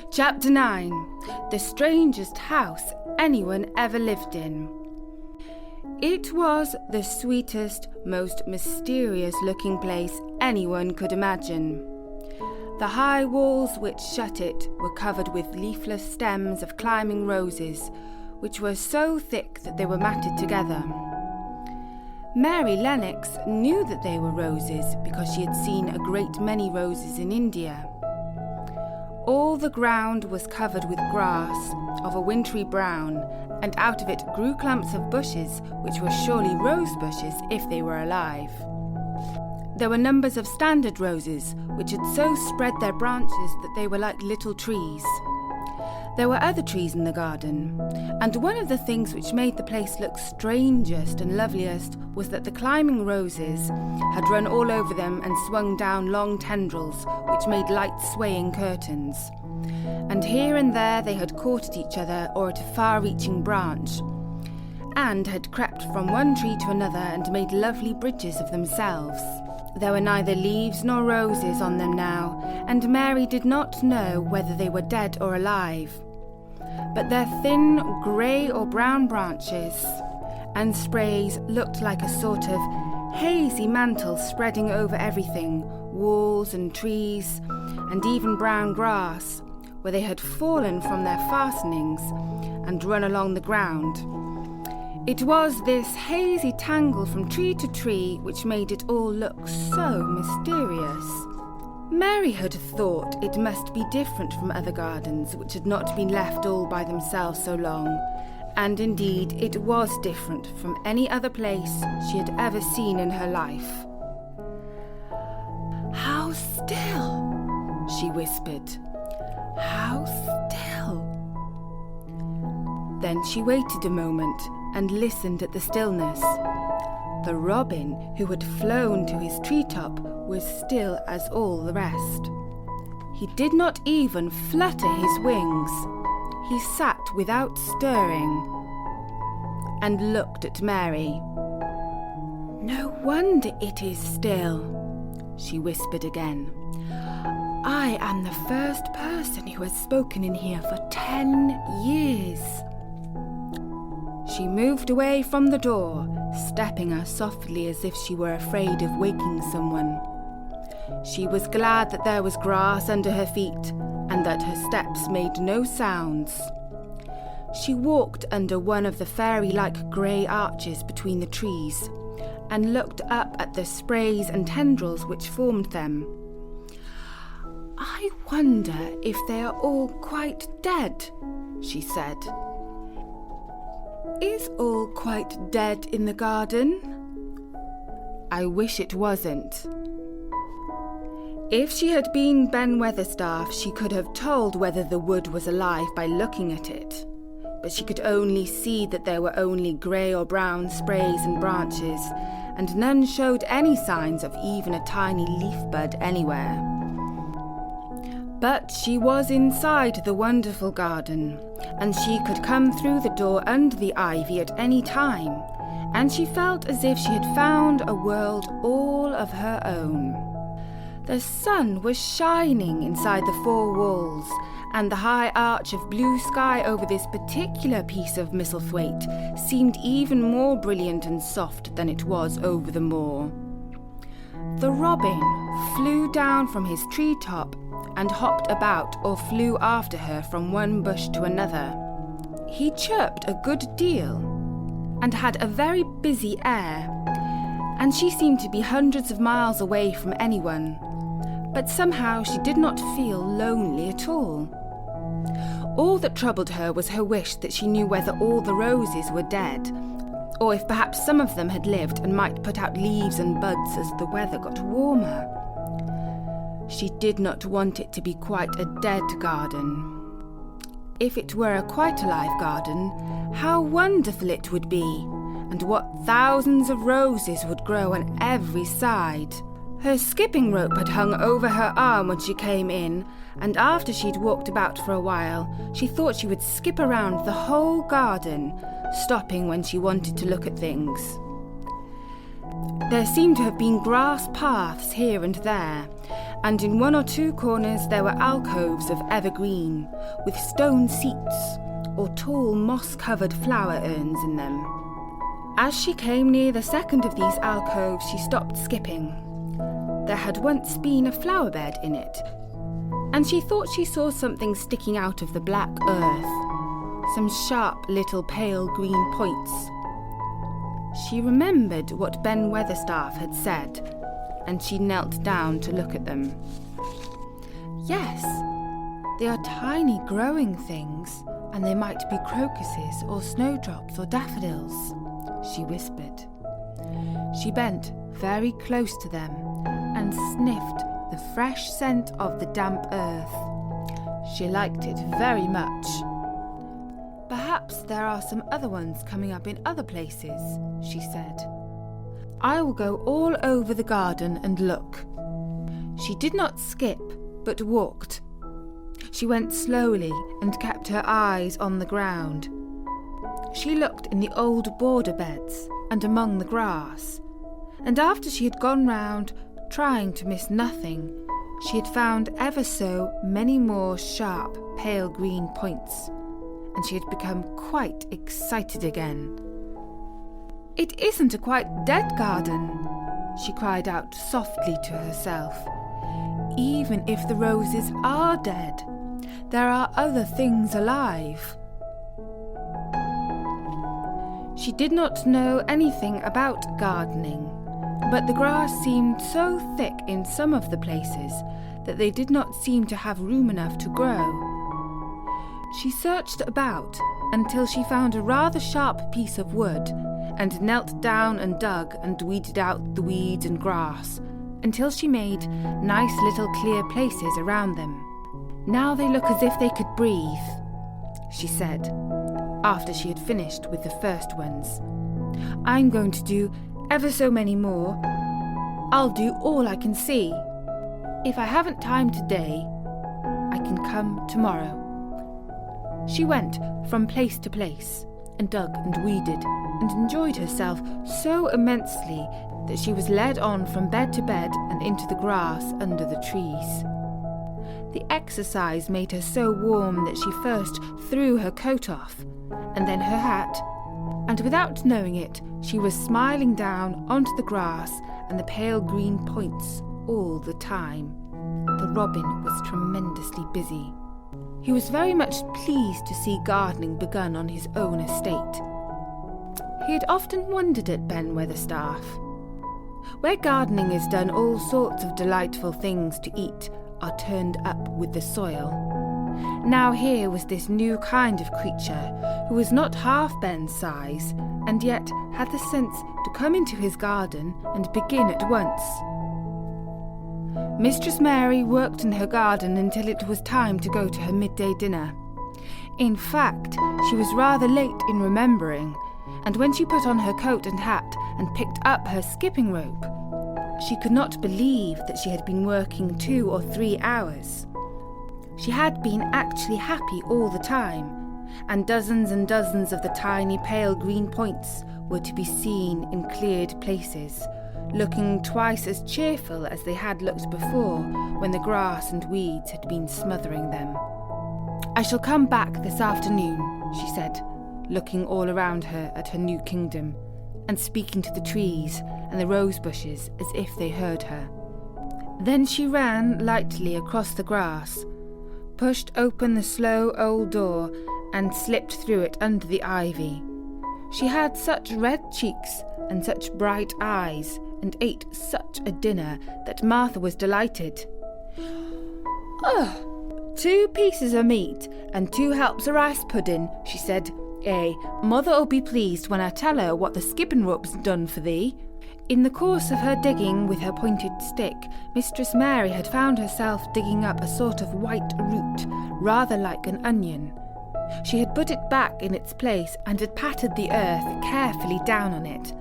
Chapter 9. The strangest house anyone ever lived in. It was the sweetest, most mysterious-looking place anyone could imagine. The high walls which shut it were covered with leafless stems of climbing roses, which were so thick that they were matted together. Mary Lennox knew that they were roses because she had seen a great many roses in India. All the ground was covered with grass of a wintry brown, and out of it grew clumps of bushes, which were surely rose bushes if they were alive. There were numbers of standard roses, which had so spread their branches that they were like little trees. There were other trees in the garden, and one of the things which made the place look strangest and loveliest was that the climbing roses had run all over them and swung down long tendrils which made light swaying curtains. And here and there they had caught at each other or at a far-reaching branch, and had crept from one tree to another and made lovely bridges of themselves. There were neither leaves nor roses on them now, and Mary did not know whether they were dead or alive. But their thin grey or brown branches and sprays looked like a sort of hazy mantle spreading over everything, walls and trees, and even brown grass, where they had fallen from their fastenings and run along the ground. It was this hazy tangle from tree to tree which made it all look so mysterious. Mary had thought it must be different from other gardens which had not been left all by themselves so long, and indeed it was different from any other place she had ever seen in her life. "How still," she whispered. "How still." Then she waited a moment and listened at the stillness. The robin, who had flown to his treetop, was still as all the rest. He did not even flutter his wings. He sat without stirring and looked at Mary. "No wonder it is still," she whispered again. "I am the first person who has spoken in here for 10 years. She moved away from the door, stepping as softly as if she were afraid of waking someone. She was glad that there was grass under her feet and that her steps made no sounds. She walked under one of the fairy-like grey arches between the trees and looked up at the sprays and tendrils which formed them. "I wonder if they are all quite dead," she said. "Is all quite dead in the garden? I wish it wasn't." If she had been Ben Weatherstaff, she could have told whether the wood was alive by looking at it, but she could only see that there were only grey or brown sprays and branches, and none showed any signs of even a tiny leaf bud anywhere. But she was inside the wonderful garden, and she could come through the door under the ivy at any time, and she felt as if she had found a world all of her own. The sun was shining inside the four walls, and the high arch of blue sky over this particular piece of Misselthwaite seemed even more brilliant and soft than it was over the moor. The robin flew down from his treetop and hopped about or flew after her from one bush to another. He chirped a good deal and had a very busy air, and she seemed to be hundreds of miles away from anyone, but somehow she did not feel lonely at all. All that troubled her was her wish that she knew whether all the roses were dead, or if perhaps some of them had lived and might put out leaves and buds as the weather got warmer. She did not want it to be quite a dead garden. If it were a quite alive garden, how wonderful it would be, and what thousands of roses would grow on every side. Her skipping rope had hung over her arm when she came in, and after she'd walked about for a while, she thought she would skip around the whole garden, stopping when she wanted to look at things. There seemed to have been grass paths here and there, and in one or two corners there were alcoves of evergreen, with stone seats or tall moss-covered flower urns in them. As she came near the second of these alcoves, she stopped skipping. There had once been a flower bed in it, and she thought she saw something sticking out of the black earth, some sharp little pale green points. She remembered what Ben Weatherstaff had said, and she knelt down to look at them. Yes, they are tiny growing things, and they might be crocuses or snowdrops or daffodils, she whispered. She bent very close to them and sniffed the fresh scent of the damp earth. She liked it very much. Perhaps there are some other ones coming up in other places, she said. I will go all over the garden and look. She did not skip, but walked. She went slowly and kept her eyes on the ground. She looked in the old border beds and among the grass, and after she had gone round, trying to miss nothing, she had found ever so many more sharp, pale green points, and she had become quite excited again. It isn't a quite dead garden, she cried out softly to herself. Even if the roses are dead, there are other things alive. She did not know anything about gardening, but the grass seemed so thick in some of the places that they did not seem to have room enough to grow. She searched about until she found a rather sharp piece of wood and knelt down and dug and weeded out the weeds and grass until she made nice little clear places around them. Now they look as if they could breathe, she said, after she had finished with the first ones. I'm going to do ever so many more. I'll do all I can see. If I haven't time today, I can come tomorrow. She went from place to place and dug and weeded and enjoyed herself so immensely that she was led on from bed to bed and into the grass under the trees. The exercise made her so warm that she first threw her coat off, and then her hat, and without knowing it, she was smiling down onto the grass and the pale green points all the time. The robin was tremendously busy. He was very much pleased to see gardening begun on his own estate. He had often wondered at Ben Weatherstaff. Where gardening is done, all sorts of delightful things to eat are turned up with the soil. Now here was this new kind of creature who was not half Ben's size, and yet had the sense to come into his garden and begin at once. Mistress Mary worked in her garden until it was time to go to her midday dinner. In fact, she was rather late in remembering, and when she put on her coat and hat and picked up her skipping rope, she could not believe that she had been working 2 or 3 hours. She had been actually happy all the time, and dozens of the tiny pale green points were to be seen in cleared places, looking twice as cheerful as they had looked before when the grass and weeds had been smothering them. I shall come back this afternoon, she said, looking all around her at her new kingdom, and speaking to the trees and the rose bushes as if they heard her. Then she ran lightly across the grass, pushed open the slow old door, and slipped through it under the ivy. She had such red cheeks and such bright eyes, and ate such a dinner that Martha was delighted. "Oh, 2 pieces of meat and 2 helps of rice pudding," she said. Mother'll be pleased when I tell her what the skipping rope's done for thee." In the course of her digging with her pointed stick, Mistress Mary had found herself digging up a sort of white root, rather like an onion. She had put it back in its place and had patted the earth carefully down on it.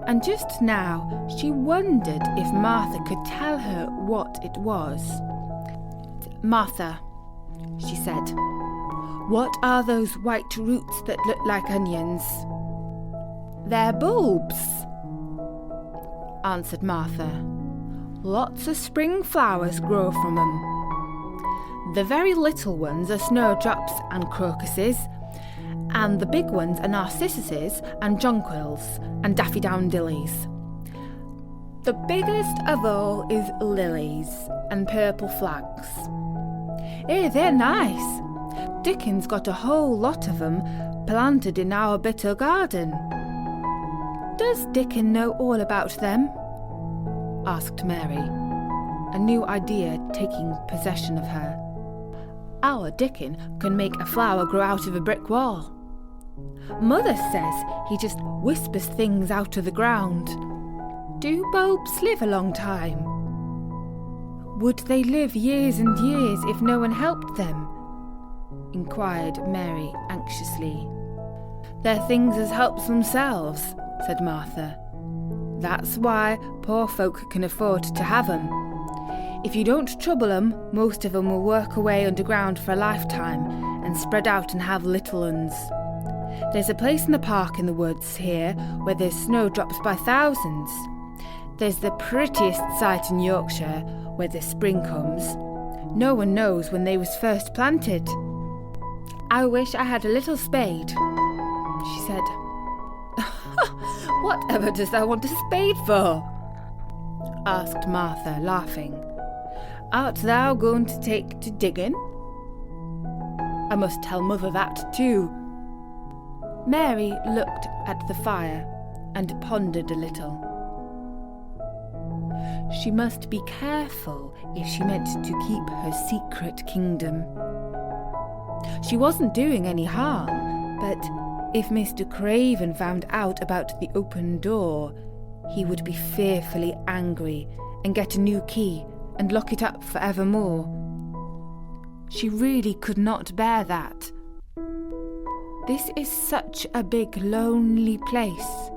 And just now she wondered if Martha could tell her what it was. "Martha," she said, "what are those white roots that look like onions?" "They're bulbs." answered Martha. "Lots of spring flowers grow from them. The very little ones are snowdrops and crocuses, and the big ones are narcissuses and jonquils and daffodillies. The biggest of all is lilies and purple flags. They're nice. Dickon's got a whole lot of them planted in our bit of garden." "Does Dickon know all about them?" asked Mary, a new idea taking possession of her. "Our Dickon can make a flower grow out of a brick wall. Mother says he just whispers things out of the ground. Do bulbs live a long time?" "Would they live years and years if no one helped them?" inquired Mary anxiously. "They're things as helps themselves," said Martha. "That's why poor folk can afford to have 'em. If you don't trouble 'em, most of 'em will work away underground for a lifetime and spread out and have little uns. There's a place in the park in the woods here where there's snowdrops by thousands. There's the prettiest sight in Yorkshire where the spring comes. No one knows when they was first planted." "I wish I had a little spade," she said. "Whatever does thou want a spade for?" asked Martha, laughing. "Art thou going to take to digging?" "I must tell Mother that too." Mary looked at the fire and pondered a little. She must be careful if she meant to keep her secret kingdom. She wasn't doing any harm, but if Mr. Craven found out about the open door, he would be fearfully angry and get a new key and lock it up forevermore. She really could not bear that. "This is such a big, lonely place,"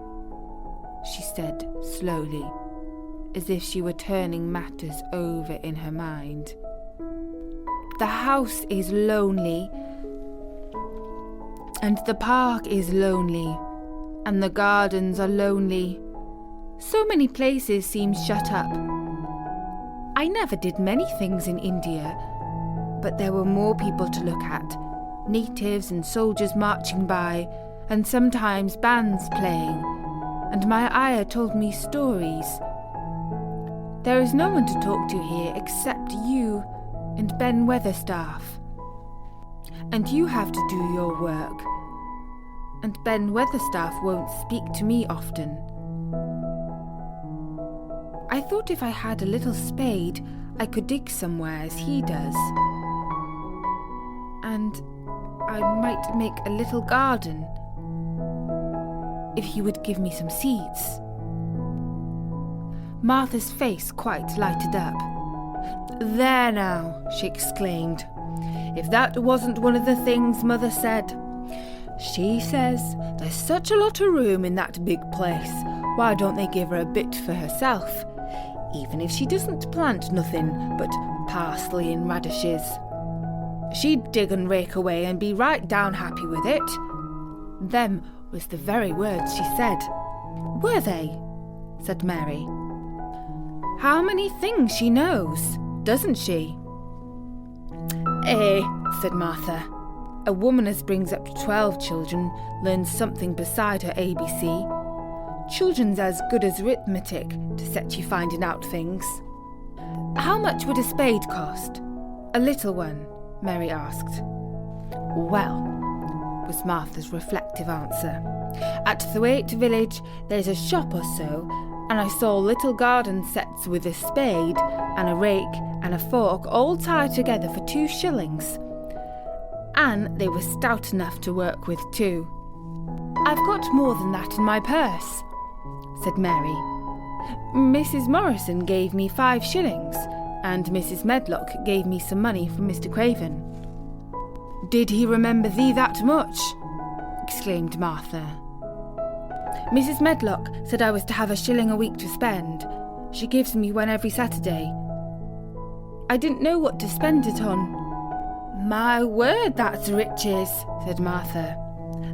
she said slowly, as if she were turning matters over in her mind. "The house is lonely, and the park is lonely, and the gardens are lonely. So many places seem shut up. I never did many things in India, but there were more people to look at, natives and soldiers marching by, and sometimes bands playing, and my ayah told me stories. There is no one to talk to here except you and Ben Weatherstaff. And you have to do your work, and Ben Weatherstaff won't speak to me often. I thought if I had a little spade, I could dig somewhere as he does. And I might make a little garden, if he would give me some seeds." Martha's face quite lighted up. "There now," she exclaimed. "If that wasn't one of the things Mother said. She says there's such a lot of room in that big place. Why don't they give her a bit for herself, even if she doesn't plant nothing but parsley and radishes? She'd dig and rake away and be right down happy with it." Them was the very words she said. "Were they?" said Mary. "How many things she knows, doesn't she?" Said Martha. "A woman as brings up 12 children learns something beside her ABC. Children's as good as arithmetic to set you finding out things." "How much would a spade cost? A little one?" Mary asked. "Well," was Martha's reflective answer, "at Thwaite village there's a shop or so, and I saw little garden sets with a spade and a rake and a fork all tied together for 2 shillings. And they were stout enough to work with too." "I've got more than that in my purse," said Mary. "Mrs. Morrison gave me 5 shillings, and Mrs. Medlock gave me some money from Mr. Craven." "Did he remember thee that much?" exclaimed Martha. "Mrs. Medlock said I was to have 1 shilling a week to spend. She gives me one every Saturday. I didn't know what to spend it on." "My word, that's riches," said Martha.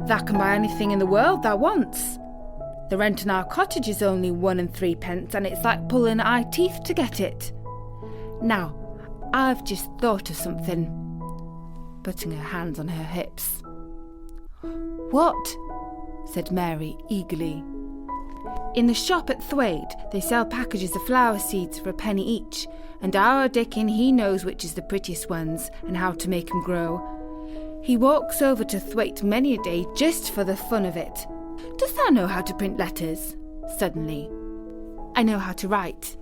"Thou can buy anything in the world thou wants." The rent in our cottage is only 1 3/10, and it's like pulling eye teeth to get it. Now, I've just thought of something," putting her hands on her hips. "What?" said Mary eagerly. "In the shop at Thwaite, they sell packages of flower seeds for a penny each, and our Dickon, he knows which is the prettiest ones and how to make 'em grow. He walks over to Thwaite many a day just for the fun of it. Does thou know how to print letters?" suddenly. "I know how to write,"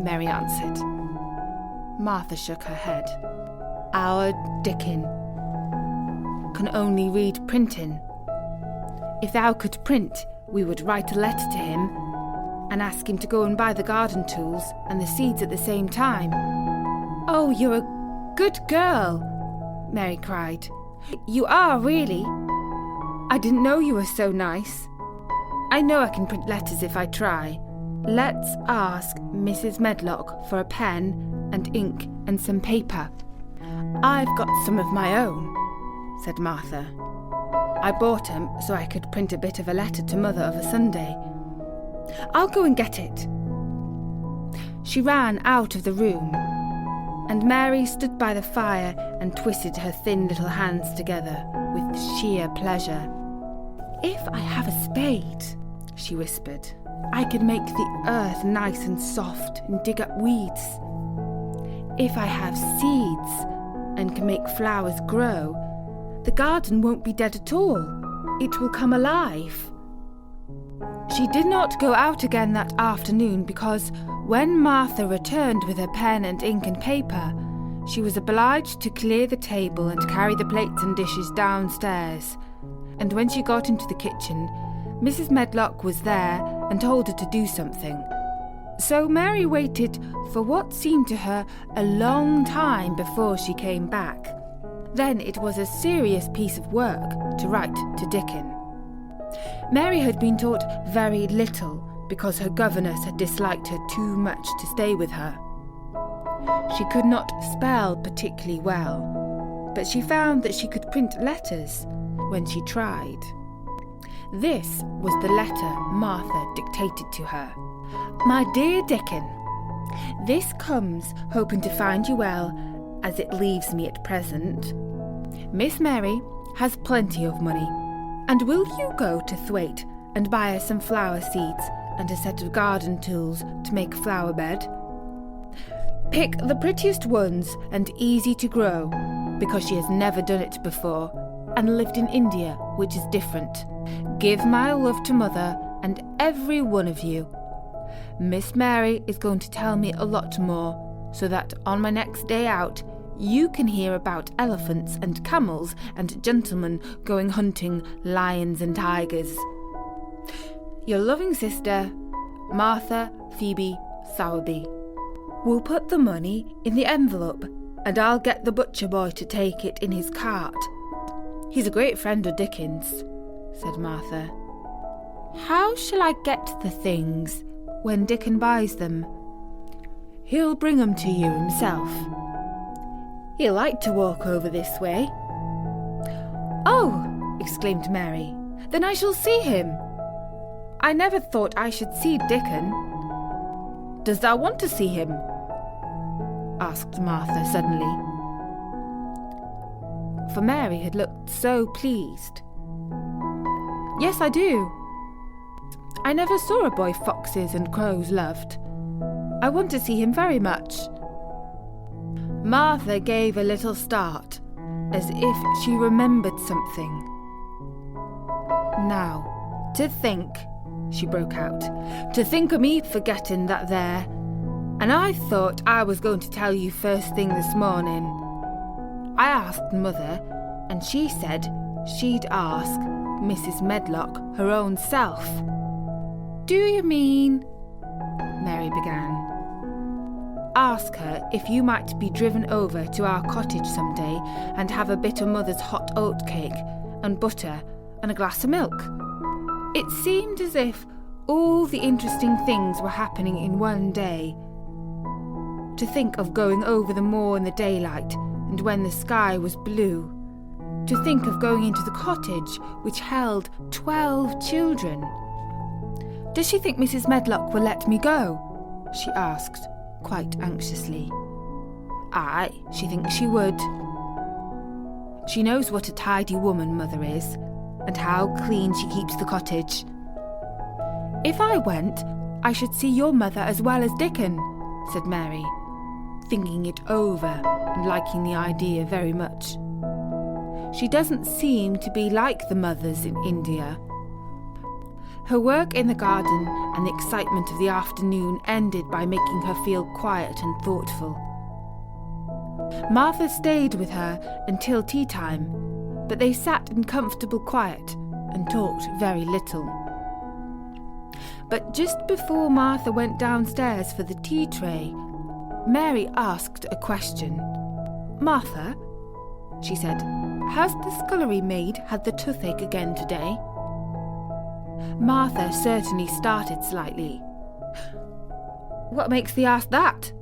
Mary answered. Martha shook her head. "Our Dickon can only read printing. If thou could print, we would write a letter to him and ask him to go and buy the garden tools and the seeds at the same time." "Oh, you're a good girl," Mary cried. "You are, really. I didn't know you were so nice. I know I can print letters if I try. Let's ask Mrs. Medlock for a pen and ink and some paper." "I've got some of my own," said Martha. "I bought 'em so I could print a bit of a letter to Mother of a Sunday. I'll go and get it." She ran out of the room, and Mary stood by the fire and twisted her thin little hands together with sheer pleasure. "If I have a spade," she whispered, "I can make the earth nice and soft and dig up weeds. If I have seeds and can make flowers grow, the garden won't be dead at all. It will come alive." She did not go out again that afternoon because when Martha returned with her pen and ink and paper, she was obliged to clear the table and carry the plates and dishes downstairs. And when she got into the kitchen, Mrs. Medlock was there and told her to do something. So Mary waited for what seemed to her a long time before she came back. Then it was a serious piece of work to write to Dickon. Mary had been taught very little because her governess had disliked her too much to stay with her. She could not spell particularly well, but she found that she could print letters when she tried. This was the letter Martha dictated to her. "My dear Dickon, this comes hoping to find you well, as it leaves me at present. Miss Mary has plenty of money, and will you go to Thwaite and buy her some flower seeds and a set of garden tools to make a flower bed? Pick the prettiest ones and easy to grow, because she has never done it before and lived in India, which is different. Give my love to Mother and every one of you. Miss Mary is going to tell me a lot more, so that on my next day out you can hear about elephants and camels and gentlemen going hunting lions and tigers. Your loving sister, Martha Phoebe Sowerby." "We'll put the money in the envelope, and I'll get the butcher boy to take it in his cart. He's a great friend of Dickon's," said Martha. "How shall I get the things when Dickon buys them?" "He'll bring them to you himself. He'll like to walk over this way." "Oh!" exclaimed Mary. "Then I shall see him. I never thought I should see Dickon." "Does thou want to see him?" asked Martha suddenly. For Mary had looked so pleased. "Yes, I do. I never saw a boy foxes and crows loved. I want to see him very much." Martha gave a little start, as if she remembered something. "Now, to think," she broke out, "to think of me forgetting that there. And I thought I was going to tell you first thing this morning. I asked Mother, and she said she'd ask Mrs. Medlock her own self." "Do you mean—" Mary began. "Ask her if you might be driven over to our cottage some day and have a bit of Mother's hot oat cake and butter and a glass of milk." It seemed as if all the interesting things were happening in one day. To think of going over the moor in the daylight and when the sky was blue. To think of going into the cottage which held 12 children. Does she think Mrs. Medlock will let me go? She asked, quite anxiously. Aye, she thinks she would. She knows what a tidy woman Mother is, and how clean she keeps the cottage. If I went, I should see your mother as well as Dickon, said Mary, thinking it over and liking the idea very much. She doesn't seem to be like the mothers in India. Her work in the garden and the excitement of the afternoon ended by making her feel quiet and thoughtful. Martha stayed with her until tea time, but they sat in comfortable quiet and talked very little. But just before Martha went downstairs for the tea tray, Mary asked a question. Martha, she said, has the scullery maid had the toothache again today? Martha certainly started slightly. What makes thee ask that?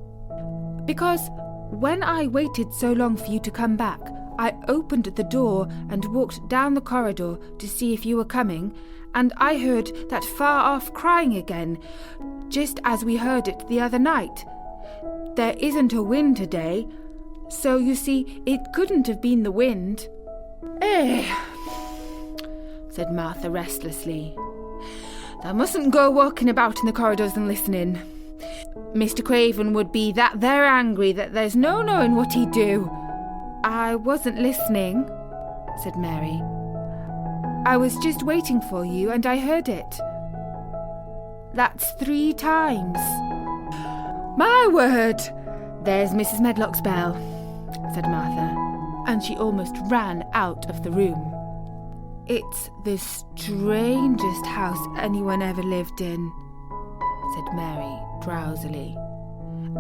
Because when I waited so long for you to come back, I opened the door and walked down the corridor to see if you were coming, and I heard that far-off crying again, just as we heard it the other night. There isn't a wind today, so you see it couldn't have been the wind. Said Martha restlessly. Thou mustn't go walking about in the corridors and listening. Mr. Craven would be that there angry that there's no knowing what he'd do. I wasn't listening, said Mary. I was just waiting for you and I heard it. That's 3 times. My word! There's Mrs. Medlock's bell, said Martha, and she almost ran out of the room. It's the strangest house anyone ever lived in, said Mary drowsily,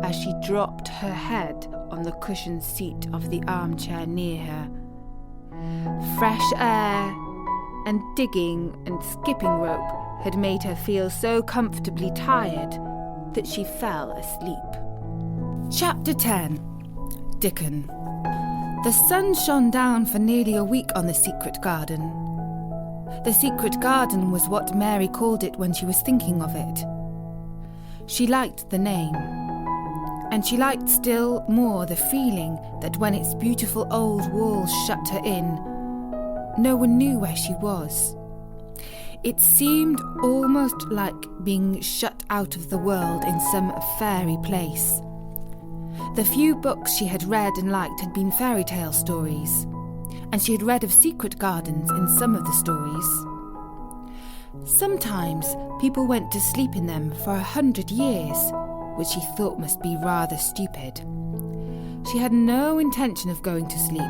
as she dropped her head on the cushioned seat of the armchair near her. Fresh air and digging and skipping rope had made her feel so comfortably tired that she fell asleep. Chapter 10. Dickon. The sun shone down for nearly a week on the secret garden. The secret garden was what Mary called it when she was thinking of it. She liked the name, and she liked still more the feeling that when its beautiful old walls shut her in, no one knew where she was. It seemed almost like being shut out of the world in some fairy place. The few books she had read and liked had been fairy tale stories, and she had read of secret gardens in some of the stories. Sometimes people went to sleep in them for 100 years, which she thought must be rather stupid. She had no intention of going to sleep,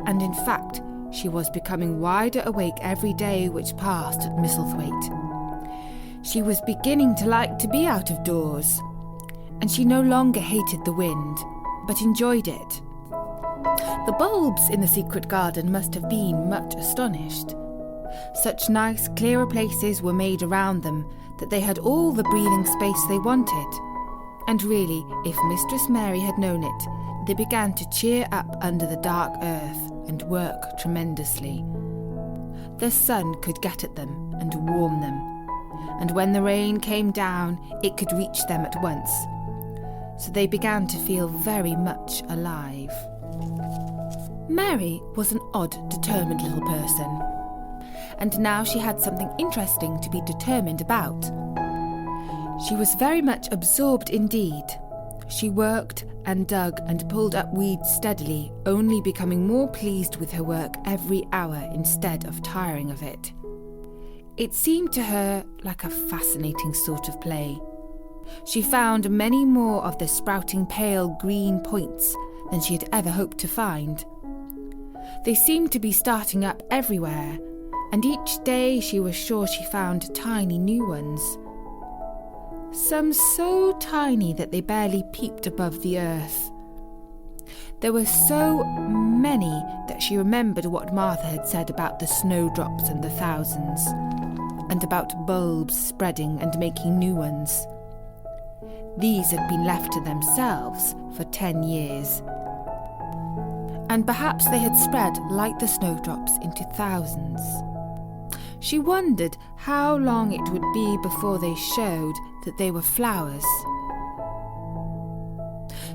and in fact, she was becoming wider awake every day which passed at Misselthwaite. She was beginning to like to be out of doors, and she no longer hated the wind, but enjoyed it. The bulbs in the secret garden must have been much astonished. Such nice, clearer places were made around them that they had all the breathing space they wanted. And really, if Mistress Mary had known it, they began to cheer up under the dark earth and work tremendously. The sun could get at them and warm them, and when the rain came down, it could reach them at once. So they began to feel very much alive. Mary was an odd, determined little person, and now she had something interesting to be determined about. She was very much absorbed indeed. She worked and dug and pulled up weeds steadily, only becoming more pleased with her work every hour instead of tiring of it. It seemed to her like a fascinating sort of play. She found many more of the sprouting pale green points than she had ever hoped to find. They seemed to be starting up everywhere, and each day she was sure she found tiny new ones. Some so tiny that they barely peeped above the earth. There were so many that she remembered what Martha had said about the snowdrops and the thousands, and about bulbs spreading and making new ones. These had been left to themselves for 10 years. And perhaps they had spread like the snowdrops into thousands. She wondered how long it would be before they showed that they were flowers.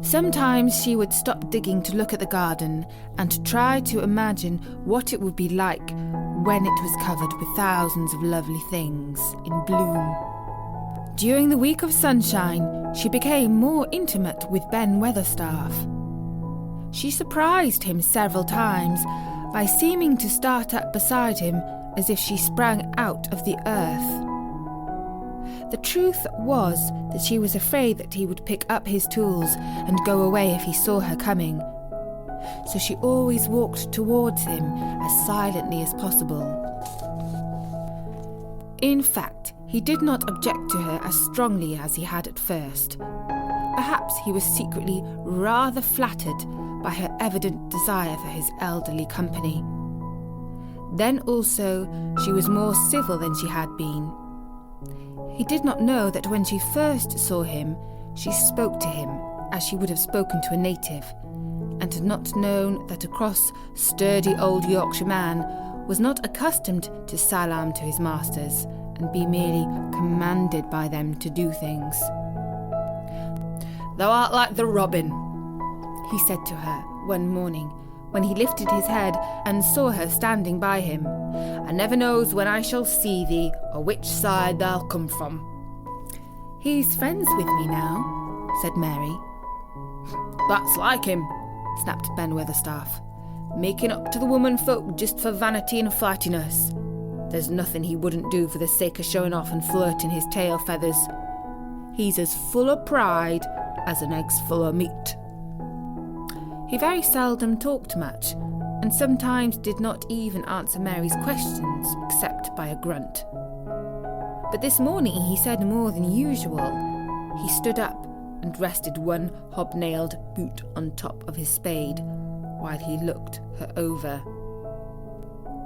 Sometimes she would stop digging to look at the garden and to try to imagine what it would be like when it was covered with thousands of lovely things in bloom. During the week of sunshine, she became more intimate with Ben Weatherstaff. She surprised him several times by seeming to start up beside him as if she sprang out of the earth. The truth was that she was afraid that he would pick up his tools and go away if he saw her coming, so she always walked towards him as silently as possible. In fact, he did not object to her as strongly as he had at first. Perhaps he was secretly rather flattered by her evident desire for his elderly company. Then also, she was more civil than she had been. He did not know that when she first saw him, she spoke to him as she would have spoken to a native, and had not known that a cross, sturdy old Yorkshire man was not accustomed to salam to his masters and be merely commanded by them to do things. "Thou art like the robin," he said to her one morning when he lifted his head and saw her standing by him. "I never knows when I shall see thee or which side thou'll come from." "He's friends with me now," said Mary. "That's like him," snapped Ben Weatherstaff, "making up to the woman folk just for vanity and flightiness. There's nothing he wouldn't do for the sake of showing off and flirting his tail feathers. He's as full of pride as an egg's full of meat." He very seldom talked much, and sometimes did not even answer Mary's questions except by a grunt. But this morning he said more than usual. He stood up and rested one hobnailed boot on top of his spade while he looked her over.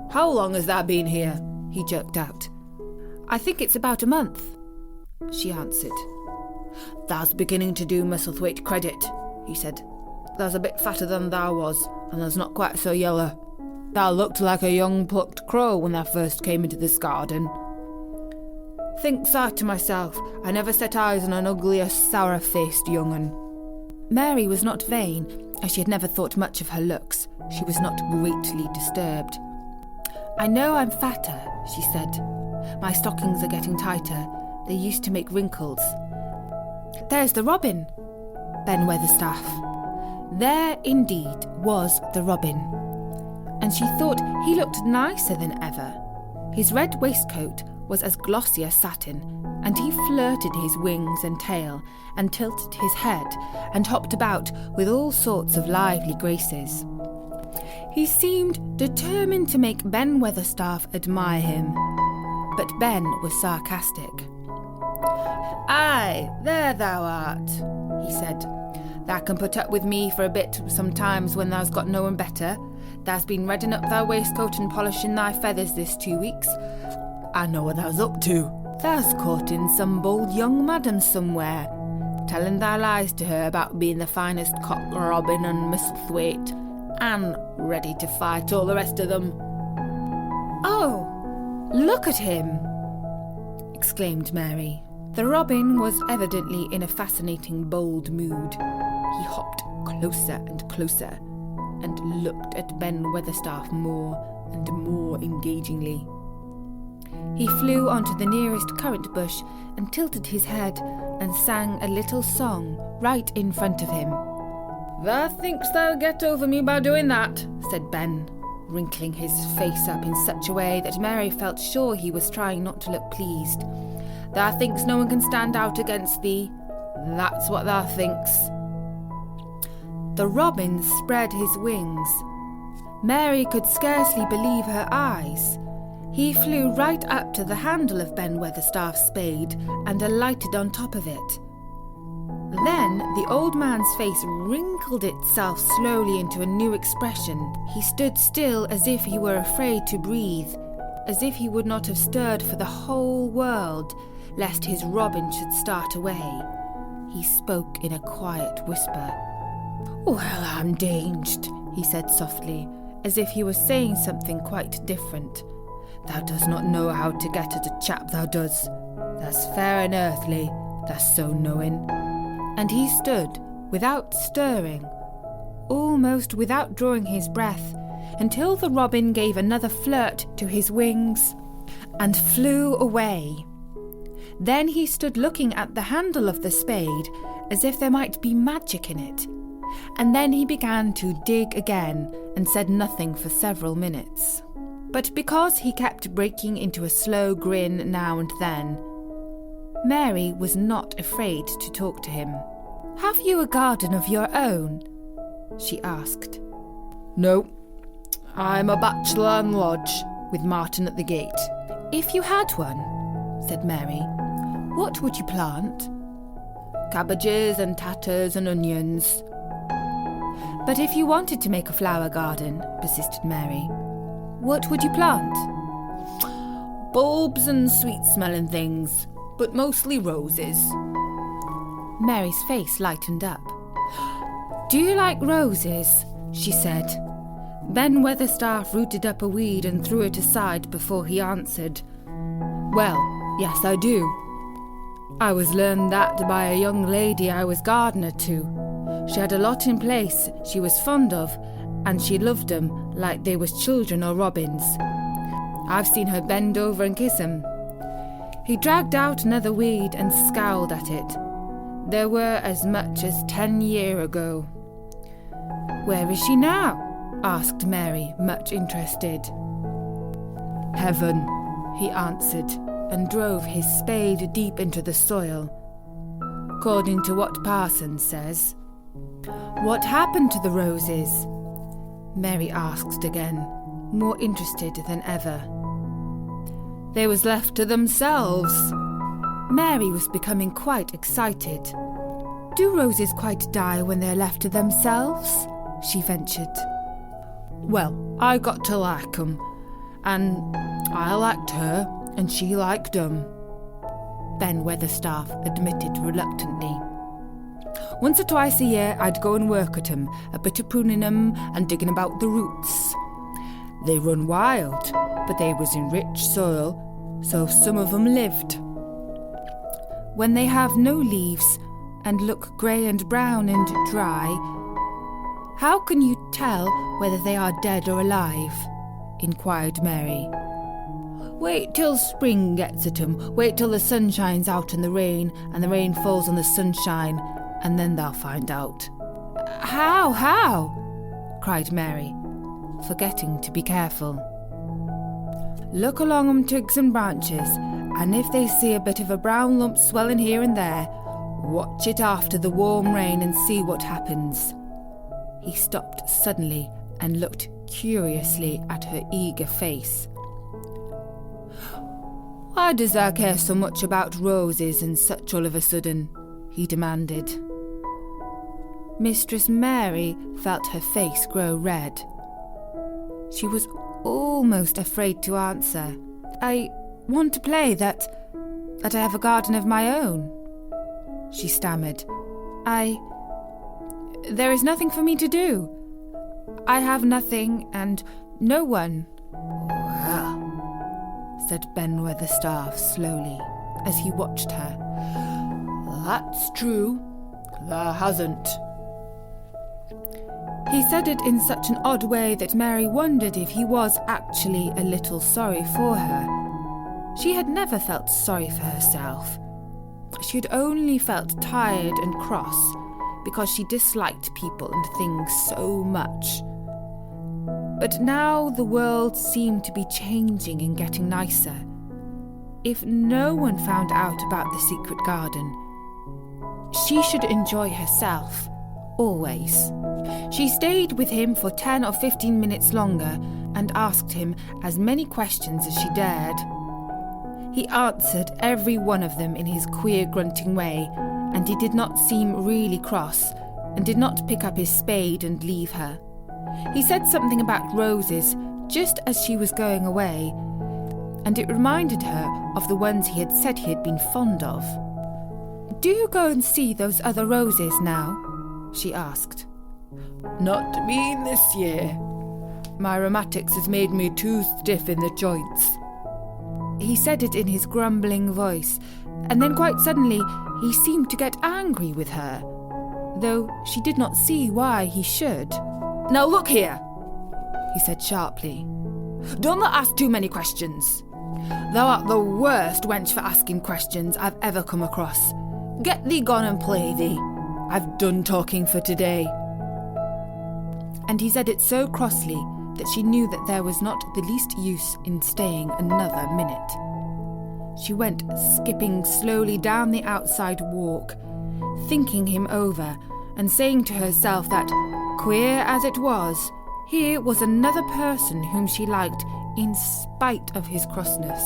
"How long has thou been here?" he jerked out. "I think it's about a month," she answered. "Thou's beginning to do Musselthwaite credit," he said. "Thou's a bit fatter than thou was, and thou's not quite so yellow. Thou looked like a young plucked crow when thou first came into this garden." Thinks I to myself, I never set eyes on an uglier, sour-faced young un. Mary was not vain, as she had never thought much of her looks. She was not greatly disturbed. "I know I'm fatter," she said. "My stockings are getting tighter. They used to make wrinkles. There's the robin." Ben Weatherstaff. There indeed was the robin, and she thought he looked nicer than ever. His red waistcoat was as glossy as satin, and he flirted his wings and tail, and tilted his head, and hopped about with all sorts of lively graces. He seemed determined to make Ben Weatherstaff admire him, but Ben was sarcastic. "Aye, there thou art," he said. "Thou can put up with me for a bit sometimes when thou's got no one better. Thou's been redding up thy waistcoat and polishing thy feathers this 2 weeks. I know what thou's up to. Thou's courting some bold young madam somewhere, telling thy lies to her about being the finest cock robin on Musselthwaite, and ready to fight all the rest of them." "Oh, look at him!" exclaimed Mary. The robin was evidently in a fascinating, bold mood. He hopped closer and closer, and looked at Ben Weatherstaff more and more engagingly. He flew onto the nearest currant bush and tilted his head and sang a little song right in front of him. "Thou thinks thou'll get over me by doing that," said Ben, wrinkling his face up in such a way that Mary felt sure he was trying not to look pleased. "Thou thinks no one can stand out against thee. That's what thou thinks." The robin spread his wings. Mary could scarcely believe her eyes. He flew right up to the handle of Ben Weatherstaff's spade and alighted on top of it. Then the old man's face wrinkled itself slowly into a new expression. He stood still as if he were afraid to breathe, as if he would not have stirred for the whole world, lest his robin should start away. He spoke in a quiet whisper. "Well, I'm danged," he said softly, as if he was saying something quite different. Thou dost not know how to get at a chap, thou does. That's fair and earthly, that's so knowing. And he stood, without stirring, almost without drawing his breath, until the robin gave another flirt to his wings and flew away. Then he stood looking at the handle of the spade as if there might be magic in it, and then he began to dig again and said nothing for several minutes. But because he kept breaking into a slow grin now and then, Mary was not afraid to talk to him. "Have you a garden of your own?" she asked. "No, I'm a bachelor and lodge, with Martin at the gate." "If you had one," said Mary, "what would you plant?" "Cabbages and tatters and onions." "But if you wanted to make a flower garden," persisted Mary, "what would you plant?" "Bulbs and sweet-smelling things, but mostly roses." Mary's face lightened up. "Do you like roses?" she said. Ben Weatherstaff rooted up a weed and threw it aside before he answered. "Well, yes, I do. I was learned that by a young lady I was gardener to. She had a lot in place she was fond of, and she loved 'em like they was children or robins. I've seen her bend over and kiss 'em." He dragged out another weed and scowled at it. There were as much as 10 years ago. "Where is she now?" asked Mary, much interested. "Heaven," he answered, and drove his spade deep into the soil. "According to what parson says." "What happened to the roses?" Mary asked again, more interested than ever. "They was left to themselves." Mary was becoming quite excited. "Do roses quite die when they're left to themselves?" she ventured. "Well, I got to like 'em, and I liked her, and she liked 'em," Ben Weatherstaff admitted reluctantly. "Once or twice a year I'd go and work at 'em, a bit of pruning 'em and digging about the roots. They run wild, but they was in rich soil, so some of 'em lived. When they have no leaves and look grey and brown and dry, how can you tell whether they are dead or alive?" inquired Mary. "Wait till spring gets at 'em. Wait till the sun shines out in the rain, and the rain falls on the sunshine, and then they'll find out." How?" cried Mary, forgetting to be careful. "Look along 'em twigs and branches, and if they see a bit of a brown lump swelling here and there, watch it after the warm rain and see what happens." He stopped suddenly and looked curiously at her eager face. "Why does thou care so much about roses and such all of a sudden?" he demanded. Mistress Mary felt her face grow red. She was almost afraid to answer. "I want to play that I have a garden of my own," she stammered. There is nothing for me to do. I have nothing and no one." "Well," said Ben Weatherstaff slowly, as he watched her, "that's true. Thou hasn't." He said it in such an odd way that Mary wondered if he was actually a little sorry for her. She had never felt sorry for herself. She had only felt tired and cross because she disliked people and things so much. But now the world seemed to be changing and getting nicer. If no one found out about the secret garden, she should enjoy herself, always. She stayed with him for 10 or 15 minutes longer and asked him as many questions as she dared. He answered every one of them in his queer grunting way, and he did not seem really cross, and did not pick up his spade and leave her. He said something about roses just as she was going away, and it reminded her of the ones he had said he had been fond of. "Do you go and see those other roses now?" she asked. "Not me this year. My rheumatics has made me too stiff in the joints," He said it in his grumbling voice, and then quite suddenly he seemed to get angry with her, though she did not see why he should. "Now look here," he said sharply. "Don't let ask too many questions. Thou art the worst wench for asking questions I've ever come across. Get thee gone and play thee. I've done talking for today." And he said it so crossly that she knew that there was not the least use in staying another minute. She went skipping slowly down the outside walk, thinking him over and saying to herself that, queer as it was, here was another person whom she liked in spite of his crossness.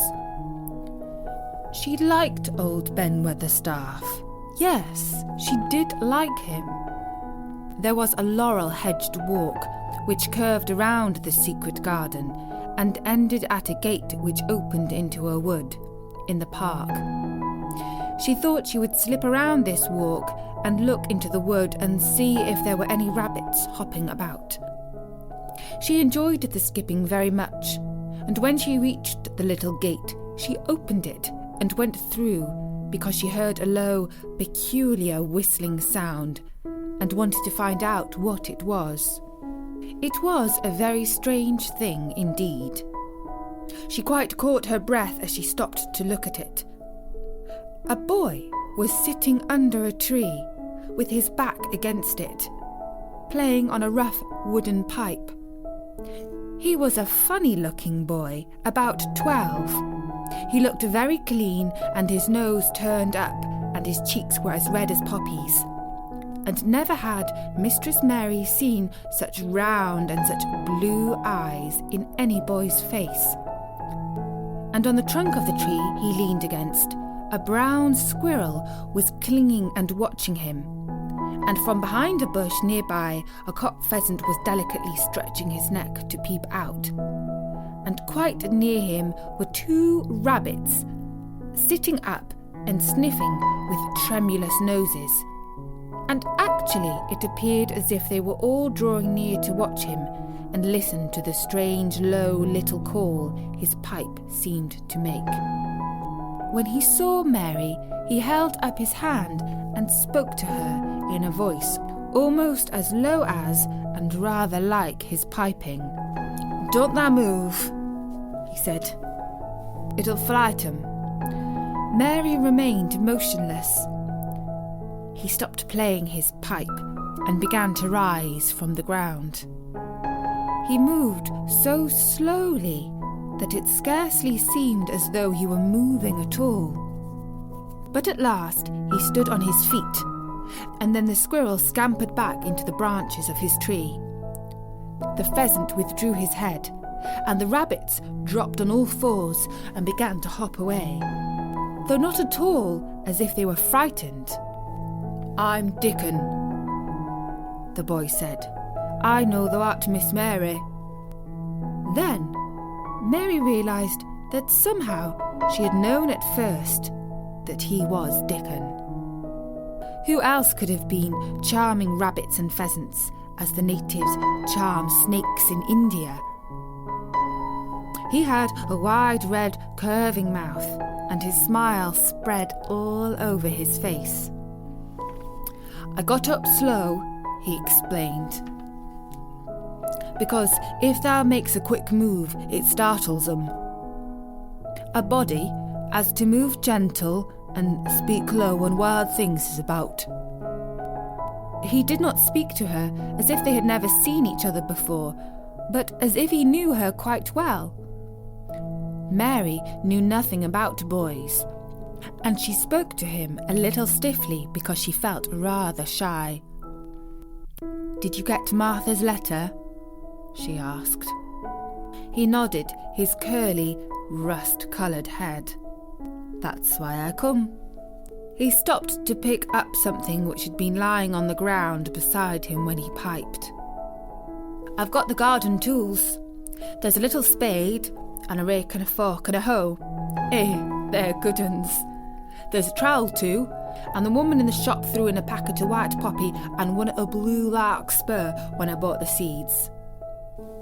She liked old Ben Weatherstaff. Yes, she did like him. There was a laurel-hedged walk which curved around the secret garden and ended at a gate which opened into a wood in the park. She thought she would slip around this walk and look into the wood and see if there were any rabbits hopping about. She enjoyed the skipping very much, and when she reached the little gate, she opened it and went through because she heard a low, peculiar whistling sound and wanted to find out what it was. It was a very strange thing indeed. She quite caught her breath as she stopped to look at it. A boy was sitting under a tree, with his back against it, playing on a rough wooden pipe. He was a funny-looking boy, about 12. He looked very clean, and his nose turned up, and his cheeks were as red as poppies. And never had Mistress Mary seen such round and such blue eyes in any boy's face. And on the trunk of the tree he leaned against, a brown squirrel was clinging and watching him. And from behind a bush nearby, a cock pheasant was delicately stretching his neck to peep out. And quite near him were 2 rabbits, sitting up and sniffing with tremulous noses. And actually it appeared as if they were all drawing near to watch him and listen to the strange, low little call his pipe seemed to make. When he saw Mary, he held up his hand and spoke to her in a voice almost as low as and rather like his piping. "Don't thou move," he said. "It'll fright 'em." Mary remained motionless. He stopped playing his pipe and began to rise from the ground. He moved so slowly that it scarcely seemed as though he were moving at all. But at last he stood on his feet, and then the squirrel scampered back into the branches of his tree. The pheasant withdrew his head, and the rabbits dropped on all fours and began to hop away, though not at all as if they were frightened. "I'm Dickon," the boy said. "I know thou art Miss Mary." Then Mary realised that somehow she had known at first that he was Dickon. Who else could have been charming rabbits and pheasants as the natives charm snakes in India? He had a wide, red, curving mouth, and his smile spread all over his face. "I got up slow," he explained, "because if thou makes a quick move, it startles 'em. A body as to move gentle and speak low when wild things is about." He did not speak to her as if they had never seen each other before, but as if he knew her quite well. Mary knew nothing about boys, and she spoke to him a little stiffly because she felt rather shy. "Did you get Martha's letter?" she asked. He nodded his curly, rust-coloured head. "That's why I come." He stopped to pick up something which had been lying on the ground beside him when he piped. "I've got the garden tools. There's a little spade, and a rake and a fork and a hoe. They're good uns. There's a trowel too, and the woman in the shop threw in a packet of white poppy and one a blue larkspur when I bought the seeds."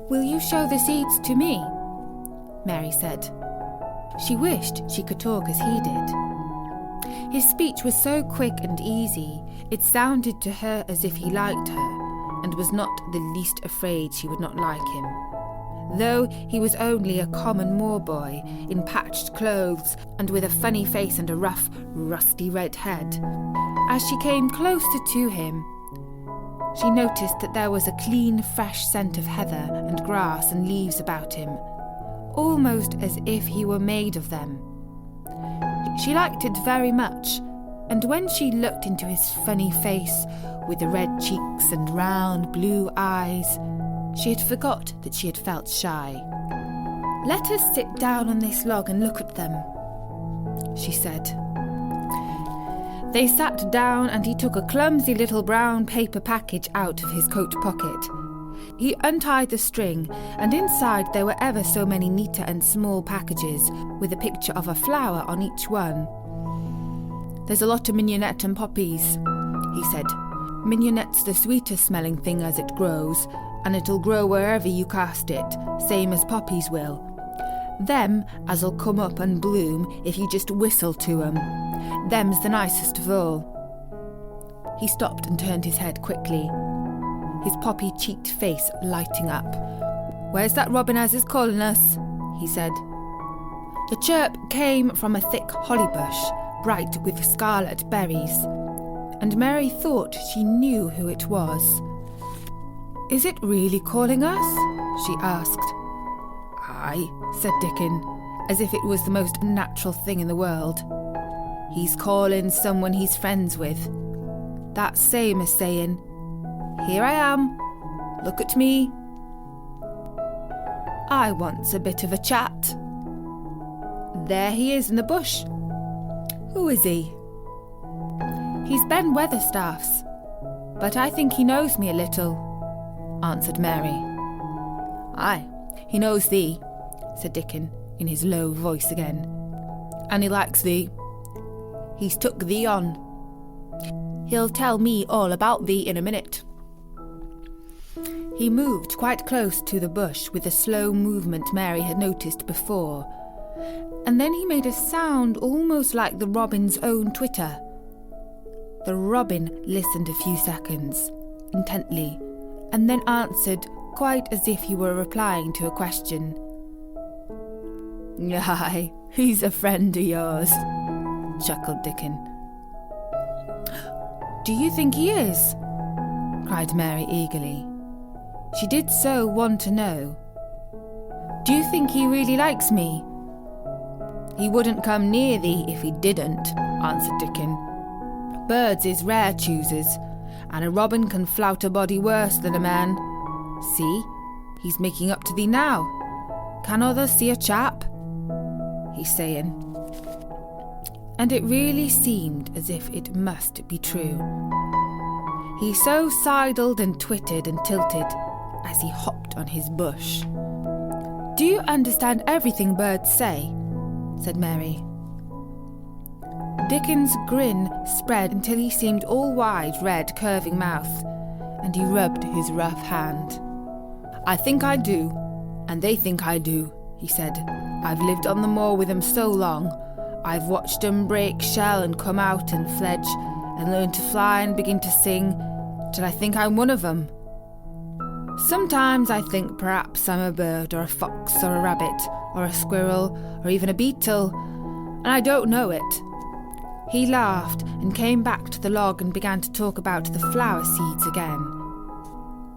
"Will you show the seeds to me?" Mary said. She wished she could talk as he did. His speech was so quick and easy, it sounded to her as if he liked her, and was not the least afraid she would not like him. Though he was only a common moor boy, in patched clothes, and with a funny face and a rough, rusty red head. As she came closer to him, she noticed that there was a clean, fresh scent of heather and grass and leaves about him, almost as if he were made of them. She liked it very much, and when she looked into his funny face with the red cheeks and round blue eyes, she had forgot that she had felt shy. "Let us sit down on this log and look at them," she said. They sat down, and he took a clumsy little brown paper package out of his coat pocket. He untied the string, and inside there were ever so many neater and small packages, with a picture of a flower on each one. "There's a lot of mignonette and poppies," he said. "Mignonette's the sweetest smelling thing as it grows, and it'll grow wherever you cast it, same as poppies will. Them as'll come up and bloom if you just whistle to 'em. Them's the nicest of all." He stopped and turned his head quickly, his poppy-cheeked face lighting up. "Where's that robin as is calling us?" he said. The chirp came from a thick holly bush, bright with scarlet berries, and Mary thought she knew who it was. "Is it really calling us?" she asked. "Aye," said Dickon, as if it was the most natural thing in the world. "He's calling someone he's friends with. That's same as saying, 'Here I am, look at me. I wants a bit of a chat.' There he is in the bush. Who is he?" "He's Ben Weatherstaff's, but I think he knows me a little," answered Mary. "Aye, he knows thee," said Dickon, in his low voice again. "And he likes thee. He's took thee on. He'll tell me all about thee in a minute." He moved quite close to the bush with a slow movement Mary had noticed before, and then he made a sound almost like the robin's own twitter. The robin listened a few seconds, intently, and then answered quite as if he were replying to a question. "Aye, he's a friend of yours," chuckled Dickon. "Do you think he is?" cried Mary eagerly. She did so want to know. "Do you think he really likes me?" "He wouldn't come near thee if he didn't," answered Dickon. "Birds is rare choosers, and a robin can flout a body worse than a man. See, he's making up to thee now. Can others see a chap?" he's saying. And it really seemed as if it must be true. He so sidled and twittered and tilted as he hopped on his bush. "Do you understand everything birds say?" said Mary. Dickon's grin spread until he seemed all wide, red, curving mouth, and he rubbed his rough hand. "I think I do, and they think I do," he said. "I've lived on the moor with 'em so long. I've watched 'em break shell and come out and fledge and learn to fly and begin to sing, till I think I'm one of 'em. Sometimes I think perhaps I'm a bird or a fox or a rabbit or a squirrel or even a beetle, and I don't know it." He laughed and came back to the log and began to talk about the flower seeds again.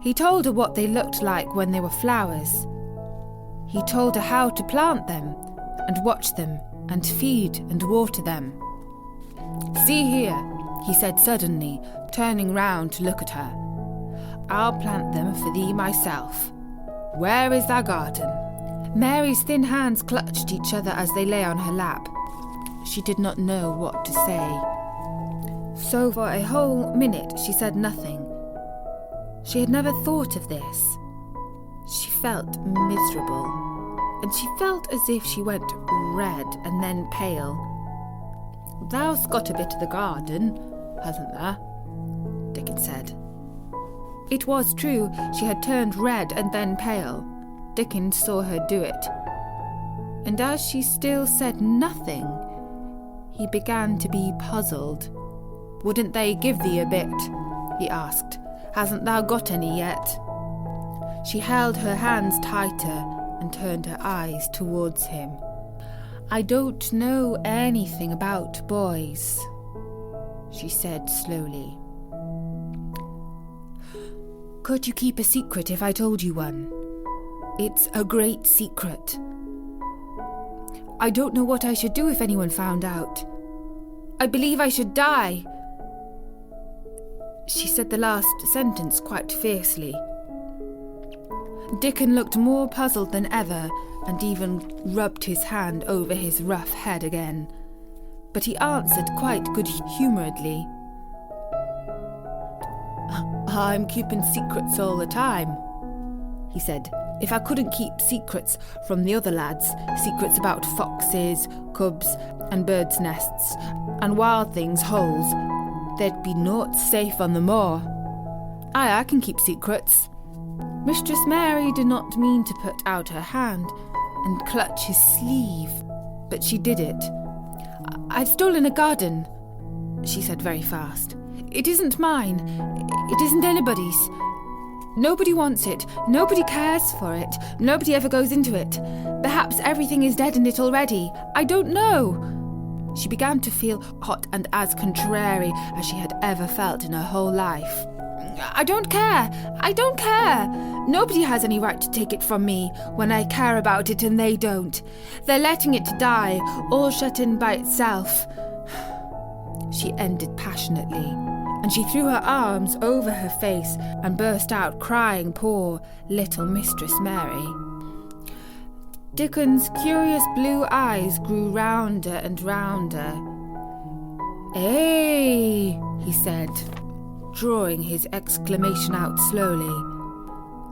He told her what they looked like when they were flowers. He told her how to plant them and watch them and feed and water them. "See here," he said suddenly, turning round to look at her. "I'll plant them for thee myself. Where is thy garden?" Mary's thin hands clutched each other as they lay on her lap. She did not know what to say. So for a whole minute she said nothing. She had never thought of this. She felt miserable, and she felt as if she went red and then pale. "Thou's got a bit of the garden, hasn't thou?" Dickon said. It was true, she had turned red and then pale. Dickon saw her do it. And as she still said nothing, he began to be puzzled. "Wouldn't they give thee a bit?" he asked. "Hasn't thou got any yet?" She held her hands tighter and turned her eyes towards him. "I don't know anything about boys," she said slowly. "Could you keep a secret if I told you one? It's a great secret. I don't know what I should do if anyone found out. I believe I should die." She said the last sentence quite fiercely. Dickon looked more puzzled than ever and even rubbed his hand over his rough head again. But he answered quite good-humouredly. "I'm keeping secrets all the time," he said. "If I couldn't keep secrets from the other lads, secrets about foxes, cubs and birds' nests and wild things' holes, there'd be naught safe on the moor. I can keep secrets." Mistress Mary did not mean to put out her hand and clutch his sleeve, but she did it. "I've stolen a garden," she said very fast. "It isn't mine. It isn't anybody's. Nobody wants it. Nobody cares for it. Nobody ever goes into it. Perhaps everything is dead in it already. I don't know." She began to feel hot and as contrary as she had ever felt in her whole life. "I don't care. I don't care. Nobody has any right to take it from me when I care about it and they don't. They're letting it die, all shut in by itself." She ended passionately, and she threw her arms over her face and burst out crying, poor little Mistress Mary. Dickon's curious blue eyes grew rounder and rounder. "Eh," he said, drawing his exclamation out slowly,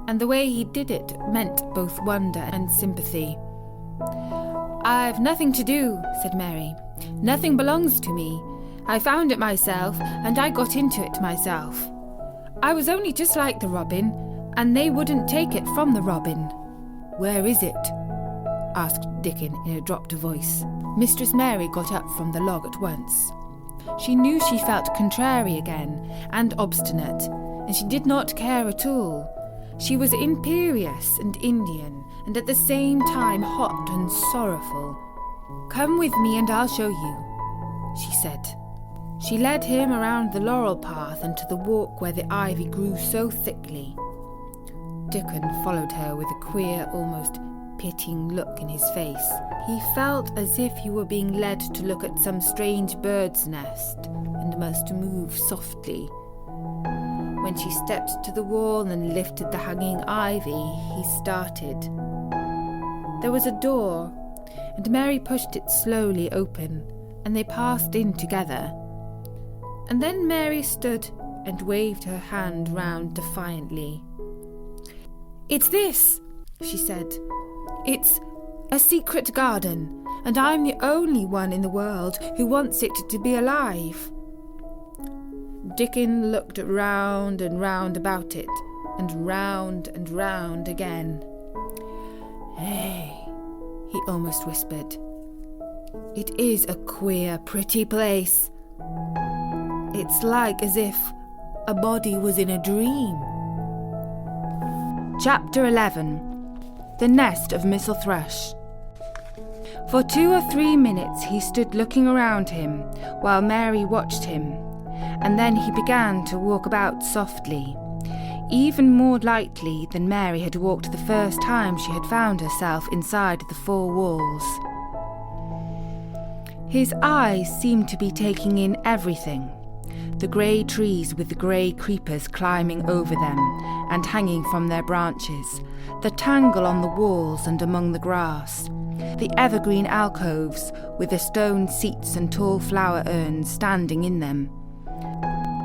and the way he did it meant both wonder and sympathy. "I've nothing to do," said Mary. "Nothing belongs to me. I found it myself, and I got into it myself. I was only just like the robin, and they wouldn't take it from the robin." "Where is it?" asked Dickon in a dropped voice. Mistress Mary got up from the log at once. She knew she felt contrary again, and obstinate, and she did not care at all. She was imperious and Indian, and at the same time hot and sorrowful. "Come with me and I'll show you," she said. She led him around the laurel path and to the walk where the ivy grew so thickly. Dickon followed her with a queer, almost pitying look in his face. He felt as if he were being led to look at some strange bird's nest and must move softly. When she stepped to the wall and lifted the hanging ivy, he started. There was a door, and Mary pushed it slowly open, and they passed in together. And then Mary stood and waved her hand round defiantly. "It's this," she said. "It's a secret garden, and I'm the only one in the world who wants it to be alive." Dickon looked round and round about it, and round again. "Hey," he almost whispered. "It is a queer, pretty place. It's like as if a body was in a dream." Chapter 11. The Nest of Missel Thrush. For 2 or 3 minutes he stood looking around him while Mary watched him, and then he began to walk about softly, even more lightly than Mary had walked the first time she had found herself inside the 4 walls. His eyes seemed to be taking in everything. The grey trees with the grey creepers climbing over them and hanging from their branches, the tangle on the walls and among the grass, the evergreen alcoves with the stone seats and tall flower urns standing in them.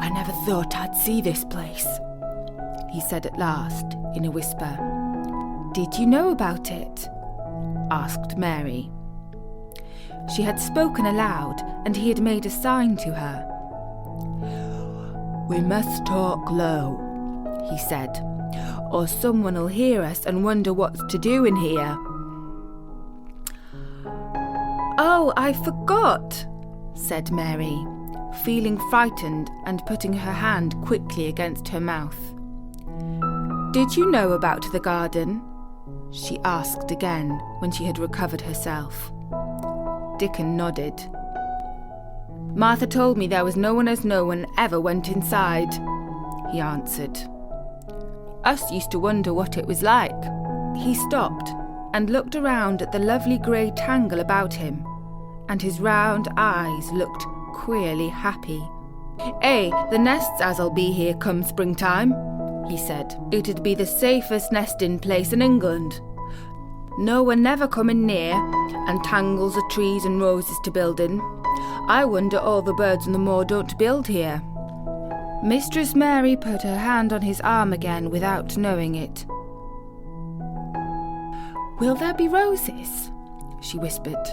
"I never thought I'd see this place," he said at last, in a whisper. "Did you know about it?" asked Mary. She had spoken aloud, and he had made a sign to her. "We must talk low," he said, "or someone'll hear us and wonder what's to do in here." "Oh, I forgot," said Mary, feeling frightened and putting her hand quickly against her mouth. "Did you know about the garden?" she asked again when she had recovered herself. Dickon nodded. "Martha told me there was no one ever went inside," he answered. "Us used to wonder what it was like." He stopped and looked around at the lovely grey tangle about him, and his round eyes looked queerly happy. The nests as'll be here come springtime," he said. "It'd be the safest nesting place in England. No one never coming near, and tangles of trees and roses to build in. I wonder all the birds on the moor don't build here." Mistress Mary put her hand on his arm again without knowing it. "Will there be roses?" she whispered.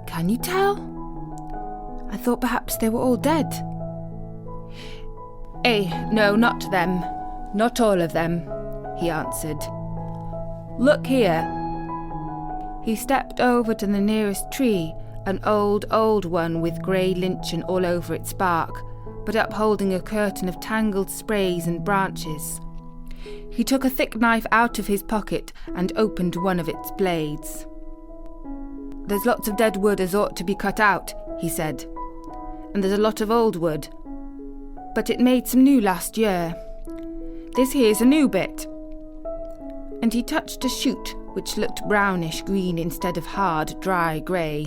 "Can you tell? I thought perhaps they were all dead." No, not them. Not all of them," he answered. "Look here." He stepped over to the nearest tree, an old one with grey lichen all over its bark, but upholding a curtain of tangled sprays and branches. He took a thick knife out of his pocket and opened one of its blades. "There's lots of dead wood as ought to be cut out," he said, "and there's a lot of old wood. But it made some new last year. This here's a new bit." And he touched a shoot which looked brownish green instead of hard, dry grey.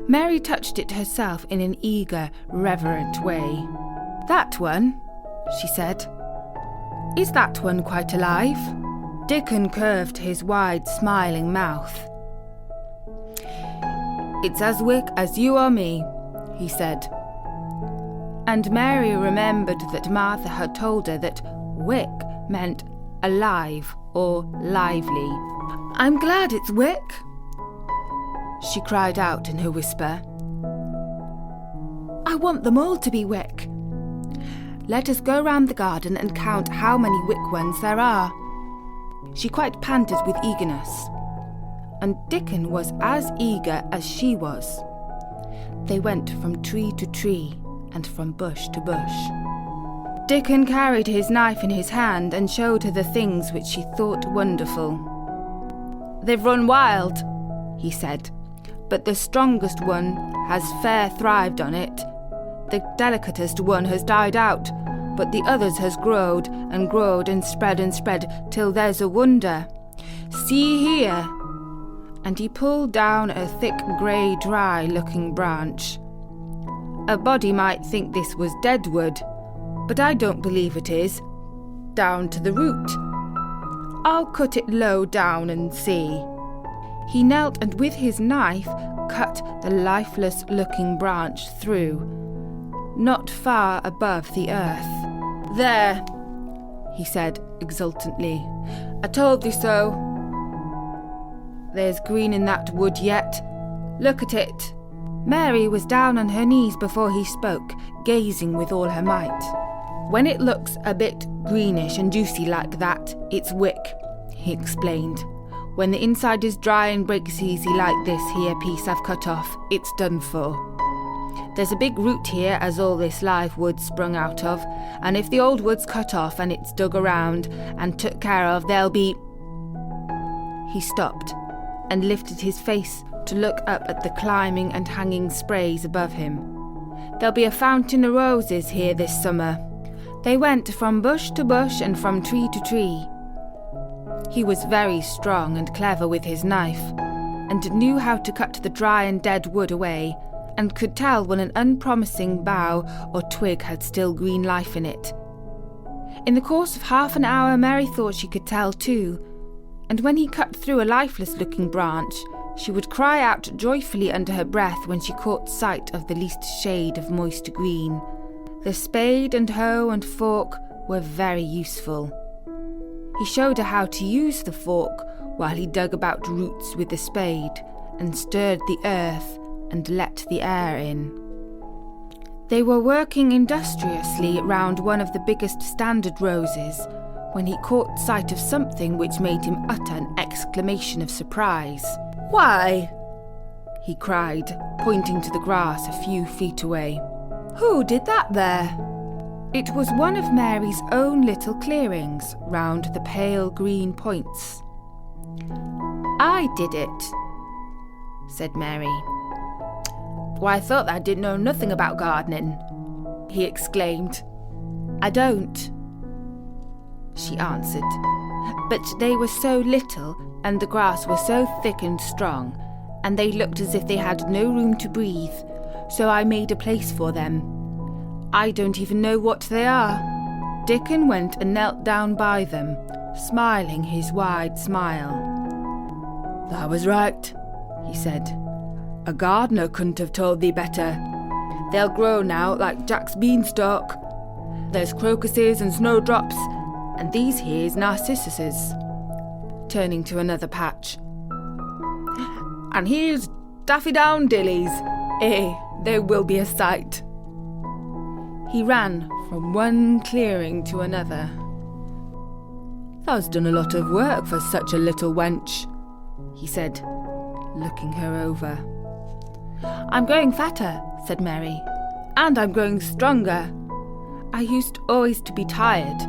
Mary touched it herself in an eager, reverent way. "That one," she said. "Is that one quite alive?" Dickon curved his wide, smiling mouth. "It's as wick as you or me," he said. And Mary remembered that Martha had told her that wick meant alive or lively. "I'm glad it's wick," she cried out in her whisper. "I want them all to be wick. Let us go round the garden and count how many wick ones there are." She quite panted with eagerness, and Dickon was as eager as she was. They went from tree to tree and from bush to bush. Dickon carried his knife in his hand and showed her the things which she thought wonderful. "They've run wild," he said, "but the strongest one has fair thrived on it. The delicatest one has died out, but the others has growed and spread till there's a wonder. See here!" And he pulled down a thick grey dry-looking branch. "A body might think this was dead wood, but I don't believe it is. Down to the root. I'll cut it low down and see." He knelt and with his knife cut the lifeless-looking branch through, not far above the earth. "There," he said exultantly. "I told thee so. There's green in that wood yet. Look at it." Mary was down on her knees before he spoke, gazing with all her might. "When it looks a bit greenish and juicy like that, it's wick," he explained. "When the inside is dry and breaks easy like this here piece I've cut off, it's done for. There's a big root here as all this live wood sprung out of, and if the old wood's cut off and it's dug around and took care of, there'll be—" He stopped and lifted his face to look up at the climbing and hanging sprays above him. "There'll be a fountain of roses here this summer." They went from bush to bush and from tree to tree. He was very strong and clever with his knife, and knew how to cut the dry and dead wood away, and could tell when an unpromising bough or twig had still green life in it. In the course of half an hour Mary thought she could tell too, and when he cut through a lifeless-looking branch, she would cry out joyfully under her breath when she caught sight of the least shade of moist green. The spade and hoe and fork were very useful. He showed her how to use the fork while he dug about roots with the spade and stirred the earth and let the air in. They were working industriously round one of the biggest standard roses when he caught sight of something which made him utter an exclamation of surprise. "Why," he cried, pointing to the grass a few feet away. "Who did that there?" It was one of Mary's own little clearings round the pale green points. "I did it," said Mary. "Why, I thought I didn't know nothing about gardening," he exclaimed. "I don't," she answered. "But they were so little, and the grass was so thick and strong, and they looked as if they had no room to breathe, so I made a place for them. I don't even know what they are." Dickon went and knelt down by them, smiling his wide smile. "Thou was right," he said. "A gardener couldn't have told thee better. They'll grow now like Jack's beanstalk. There's crocuses and snowdrops, and these here's narcissuses," turning to another patch. "And here's daffydowndillies. They will be a sight." He ran from one clearing to another. "Thou's done a lot of work for such a little wench," he said, looking her over. "I'm growing fatter," said Mary, "and I'm growing stronger. I used always to be tired.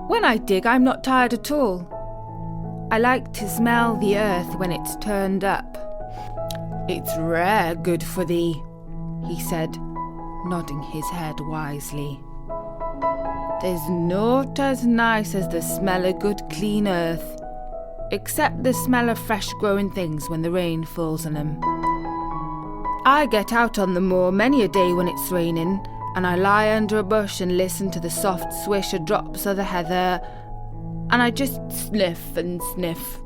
When I dig, I'm not tired at all. I like to smell the earth when it's turned up." "It's rare good for thee," he said, nodding his head wisely. "There's naught as nice as the smell of good clean earth, except the smell of fresh growing things when the rain falls on 'em. I get out on the moor many a day when it's raining, and I lie under a bush and listen to the soft swish of drops of the heather, and I just sniff and sniff.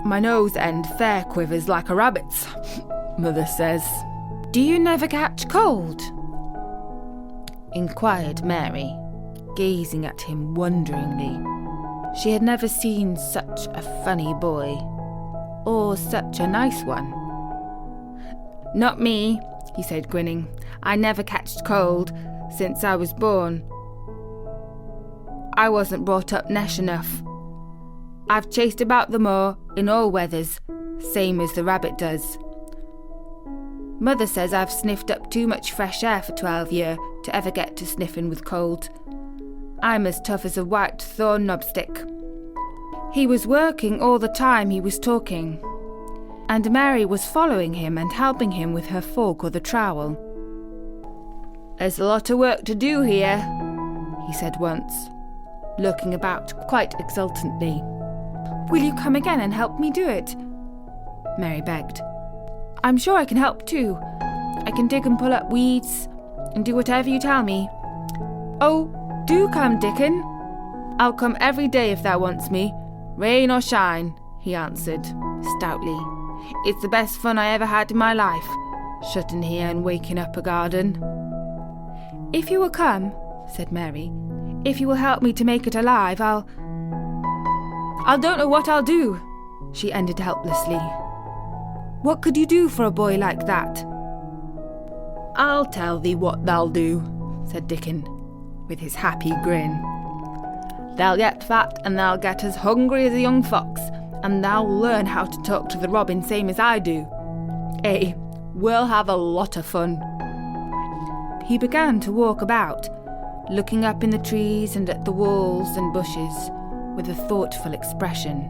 My nose end fair quivers like a rabbit's, Mother says." "Do you never catch cold?" inquired Mary, gazing at him wonderingly. She had never seen such a funny boy, or such a nice one. "Not me," he said, grinning. "I never catched cold since I was born. I wasn't brought up nesh enough. I've chased about the moor in all weathers, same as the rabbit does. Mother says I've sniffed up too much fresh air for 12 year to ever get to sniffing with cold. I'm as tough as a white thorn knobstick." He was working all the time he was talking, and Mary was following him and helping him with her fork or the trowel. "There's a lot of work to do here," he said once, looking about quite exultantly. "Will you come again and help me do it?" Mary begged. "I'm sure I can help too. I can dig and pull up weeds and do whatever you tell me." "Oh, do come, Dickon. I'll come every day if thou wants me, rain or shine," he answered stoutly. "It's the best fun I ever had in my life, shutting here and waking up a garden." "If you will come," said Mary, "if you will help me to make it alive, I don't know what I'll do," she ended helplessly. "What could you do for a boy like that?" "I'll tell thee what thou'll do," said Dickon, with his happy grin. "Thou'll get fat and thou'll get as hungry as a young fox, and thou'll learn how to talk to the robin same as I do. We'll have a lot of fun." He began to walk about, looking up in the trees and at the walls and bushes with a thoughtful expression.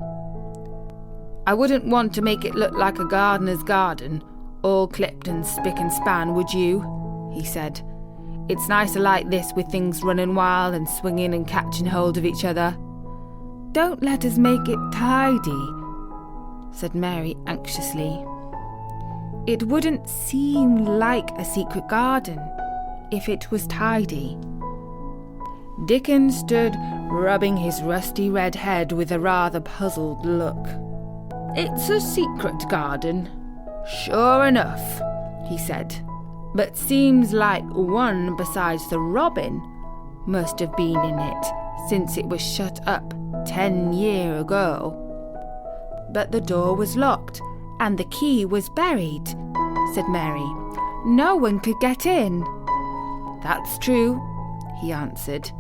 "I wouldn't want to make it look like a gardener's garden, all clipped and spick and span, would you?" he said. "It's nicer like this with things running wild and swinging and catching hold of each other." "Don't let us make it tidy," said Mary anxiously. "It wouldn't seem like a secret garden if it was tidy." Dickon stood rubbing his rusty red head with a rather puzzled look. "It's a secret garden, sure enough," he said, "but seems like one besides the robin must have been in it since it was shut up 10 years ago." "But the door was locked and the key was buried," said Mary. "No one could get in." "That's true," he answered.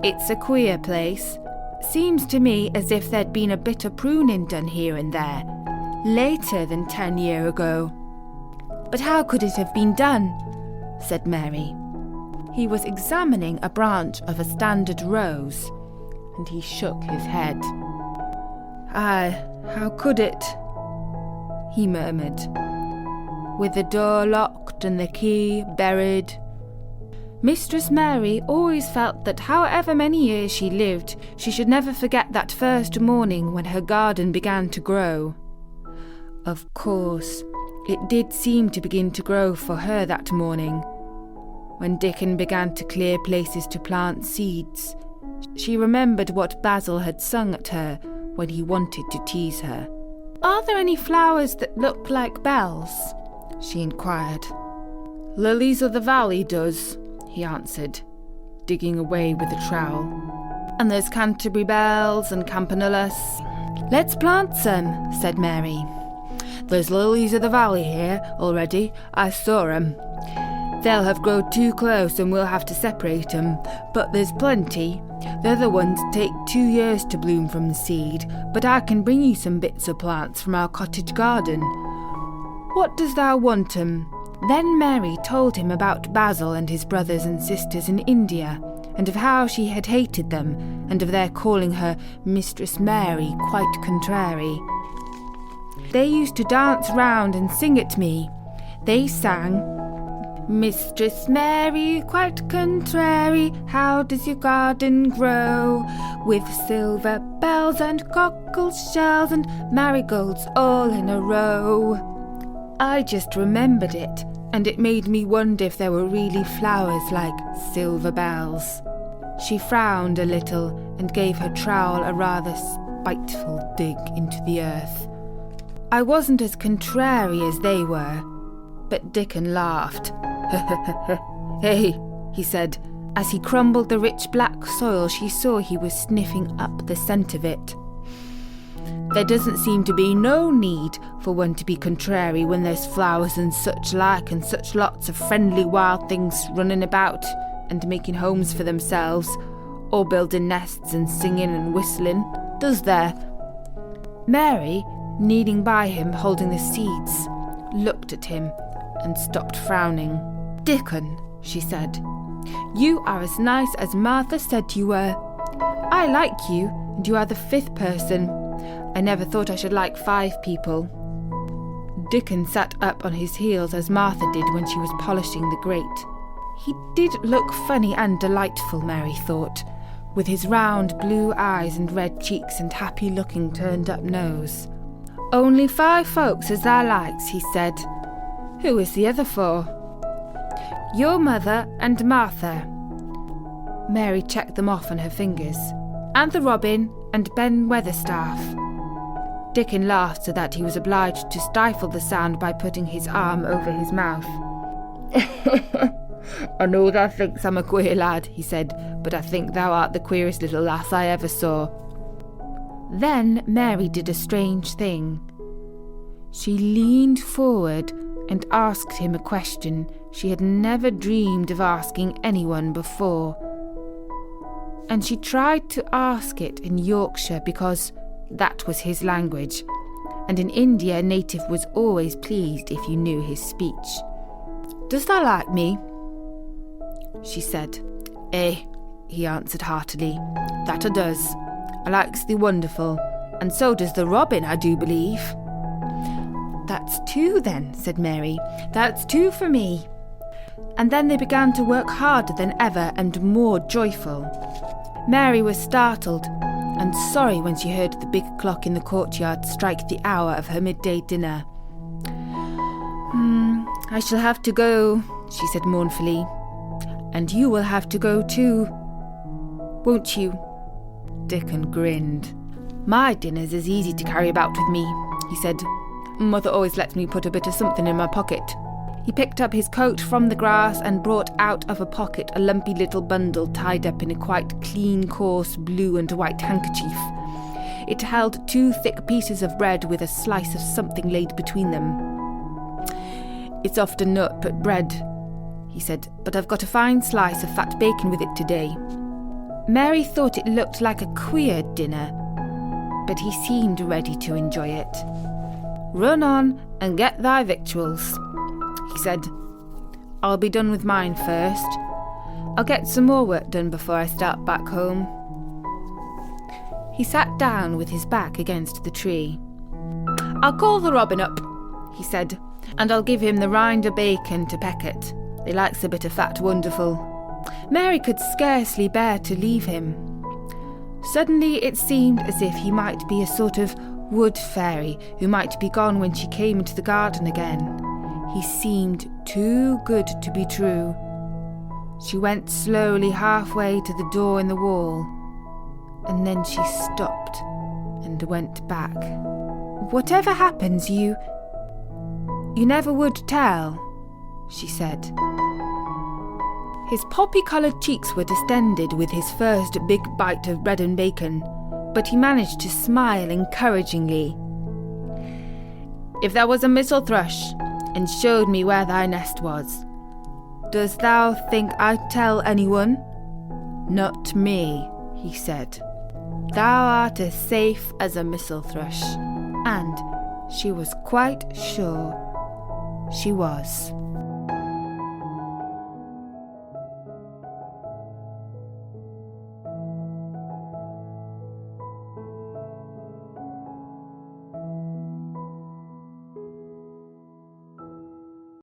"It's a queer place. Seems to me as if there'd been a bit of pruning done here and there, later than 10 years ago. But how could it have been done? Said Mary. He was examining a branch of a standard rose, and he shook his head. Aye, how could it? He murmured. With the door locked and the key buried. Mistress Mary always felt that however many years she lived, she should never forget that first morning when her garden began to grow. Of course, it did seem to begin to grow for her that morning. When Dickon began to clear places to plant seeds, she remembered what Basil had sung at her when he wanted to tease her. Are there any flowers that look like bells? She inquired. Lilies of the valley does, he answered, digging away with a trowel. And there's Canterbury bells and campanulas. Let's plant some, said Mary. There's lilies of the valley here already. I saw 'em. They'll have grown too close and we'll have to separate 'em, but there's plenty. The other ones take 2 years to bloom from the seed, but I can bring you some bits of plants from our cottage garden. What does thou want 'em? Then Mary told him about Basil and his brothers and sisters in India, and of how she had hated them, and of their calling her Mistress Mary quite contrary. They used to dance round and sing at me. They sang, Mistress Mary, quite contrary, how does your garden grow? With silver bells and cockle shells and marigolds all in a row. I just remembered it, and it made me wonder if there were really flowers like silver bells. She frowned a little and gave her trowel a rather spiteful dig into the earth. I wasn't as contrary as they were, but Dickon laughed. Hey, he said. As he crumbled the rich black soil, she saw he was sniffing up the scent of it. There doesn't seem to be no need for one to be contrary when there's flowers and such like and such lots of friendly wild things running about and making homes for themselves, or building nests and singing and whistling, does there? Mary, kneeling by him holding the seeds, looked at him and stopped frowning. Dickon, she said, you are as nice as Martha said you were. I like you, and you are the 5th person. I never thought I should like 5 people. Dickon sat up on his heels as Martha did when she was polishing the grate. He did look funny and delightful, Mary thought, with his round blue eyes and red cheeks and happy-looking turned-up nose. Only 5 folks as I likes, he said. Who is the other 4? Your mother and Martha. Mary checked them off on her fingers. And the Robin and Ben Weatherstaff. Dickon laughed so that he was obliged to stifle the sound by putting his arm over his mouth. I know thou thinks I'm a queer lad, he said, but I think thou art the queerest little lass I ever saw. Then Mary did a strange thing. She leaned forward and asked him a question she had never dreamed of asking anyone before. And she tried to ask it in Yorkshire because that was his language, and in India a native was always pleased if you knew his speech. Does thou like me? She said. Eh, he answered heartily, that I does. I likes thee wonderful, and so does the robin, I do believe. That's 2 then, said Mary. That's 2 for me. And then they began to work harder than ever and more joyful. Mary was startled and sorry when she heard the big clock in the courtyard strike the hour of her midday dinner. I shall have to go, she said mournfully. And you will have to go too, won't you? Dickon grinned. My dinner's as easy to carry about with me, he said. Mother always lets me put a bit of something in my pocket. He picked up his coat from the grass and brought out of a pocket a lumpy little bundle tied up in a quite clean, coarse blue and white handkerchief. It held 2 thick pieces of bread with a slice of something laid between them. It's often not but bread, he said, but I've got a fine slice of fat bacon with it today. Mary thought it looked like a queer dinner, but he seemed ready to enjoy it. "Run on and get thy victuals," he said. "I'll be done with mine first. I'll get some more work done before I start back home." He sat down with his back against the tree. "I'll call the robin up," he said, "and I'll give him the rind of bacon to peck at. He likes a bit of fat wonderful." Mary could scarcely bear to leave him. Suddenly it seemed as if he might be a sort of wood fairy who might be gone when she came into the garden again. He seemed too good to be true. She went slowly halfway to the door in the wall, and then she stopped and went back. "Whatever happens, you never would tell," she said. His poppy-coloured cheeks were distended with his first big bite of bread and bacon, but he managed to smile encouragingly. "If there was a missel thrush, and showed me where thy nest was, does thou think I'd tell anyone?" "Not me," he said. "Thou art as safe as a missel thrush." And she was quite sure she was.